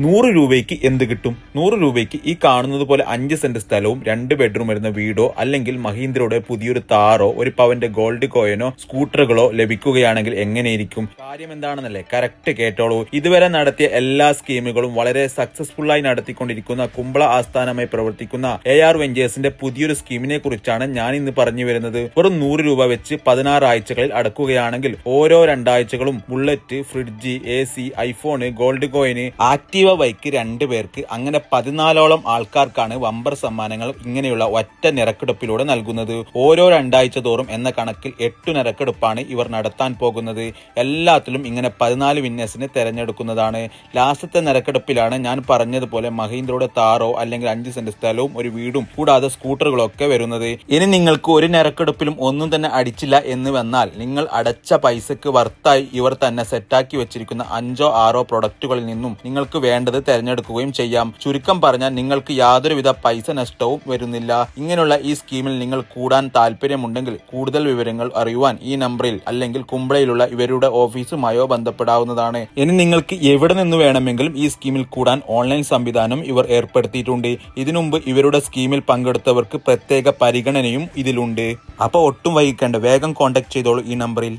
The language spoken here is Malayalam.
100 രൂപയ്ക്ക് എന്ത് കിട്ടും? 100 രൂപയ്ക്ക് ഈ കാണുന്നത് പോലെ 5 സെന്റ് സ്ഥലവും 2 ബെഡ്റൂം വരുന്ന വീടോ അല്ലെങ്കിൽ മഹീന്ദ്രയുടെ പുതിയൊരു താറോ 1 പവന്റെ ഗോൾഡ് കോയിനോ സ്കൂട്ടറുകളോ ലഭിക്കുകയാണെങ്കിൽ എങ്ങനെയിരിക്കും? കാര്യം എന്താണെന്നല്ലേ? കറക്റ്റ് കേട്ടോളൂ. ഇതുവരെ നടത്തിയ എല്ലാ സ്കീമുകളും വളരെ സക്സസ്ഫുൾ ആയി നടത്തിക്കൊണ്ടിരിക്കുന്ന കുമ്പള ആസ്ഥാനമായി പ്രവർത്തിക്കുന്ന AR വെഞ്ചേഴ്സിന്റെ പുതിയൊരു സ്കീമിനെ കുറിച്ചാണ് ഞാൻ ഇന്ന് പറഞ്ഞു വരുന്നത്. വെറും 100 രൂപ വെച്ച് 16 ആഴ്ചകളിൽ അടക്കുകയാണെങ്കിൽ ഓരോ 2 ആഴ്ചകളും bullet, fridge, AC, iPhone, gold coin, Activa bike 2 പേർക്ക്, അങ്ങനെ 14ഓളം ആൾക്കാർക്കാണ് വമ്പർ സമ്മാനങ്ങൾ ഇങ്ങനെയുള്ള ഒറ്റ നിറക്കെടുപ്പിലൂടെ നൽകുന്നത്. ഓരോ 2 ആഴ്ച തോറും എന്ന കണക്കിൽ 8 നിറക്കെടുപ്പാണ് ഇവർ നടത്താൻ പോകുന്നത്. എല്ലാത്തിലും ഇങ്ങനെ 14 വിന്നേഴ്സിനെ തെരഞ്ഞെടുക്കുന്നതാണ്. ലാസ്റ്റത്തെ നിറക്കെടുപ്പിലാണ് ഞാൻ പറഞ്ഞതുപോലെ മഹീന്ദ്രയുടെ താറോ അല്ലെങ്കിൽ 5 സെന്റ് സ്ഥലവും ഒരു വീടും കൂടാതെ സ്കൂട്ടറുകളൊക്കെ വരുന്നത്. ഇനി നിങ്ങൾക്ക് ഒരു നിറക്കെടുപ്പിലും ഒന്നും തന്നെ അടിച്ചില്ല എന്ന് വന്നാൽ നിങ്ങൾ അടച്ച പൈസക്ക് വർത്തായി ഇവർ തന്നെ സെറ്റാക്കി വെച്ചിരിക്കുന്ന 5ഓ 6ഓ പ്രൊഡക്റ്റുകളിൽ നിന്നും നിങ്ങൾക്ക് വേണ്ടത് തെരഞ്ഞെടുക്കുകയും ചെയ്യാം. ചുരുക്കം പറഞ്ഞാൽ നിങ്ങൾക്ക് യാതൊരുവിധ പൈസ നഷ്ടവും വരുന്നില്ല. ഇങ്ങനെയുള്ള ഈ സ്കീമിൽ നിങ്ങൾ കൂടാൻ താല്പര്യമുണ്ടെങ്കിൽ കൂടുതൽ വിവരങ്ങൾ അറിയുവാൻ ഈ നമ്പറിൽ അല്ലെങ്കിൽ കുമ്പളയിലുള്ള ഇവരുടെ ഓഫീസുമായോ ബന്ധപ്പെടാവുന്നതാണ്. ഇനി നിങ്ങൾക്ക് എവിടെ നിന്ന് വേണമെങ്കിലും ഈ സ്കീമിൽ കൂടാൻ ഓൺലൈൻ സംവിധാനം ഇവർ ഏർപ്പെടുത്തിയിട്ടുണ്ട്. ഇതിനുമുമ്പ് ഇവരുടെ സ്കീമിൽ പങ്കെടുത്തവർക്ക് പ്രത്യേക പരിഗണനയും ഇതിലുണ്ട്. അപ്പോൾ ഒട്ടും വൈകിക്കേണ്ട, വേഗം കോൺടാക്ട് ചെയ്തോളൂ ഈ നമ്പറിൽ.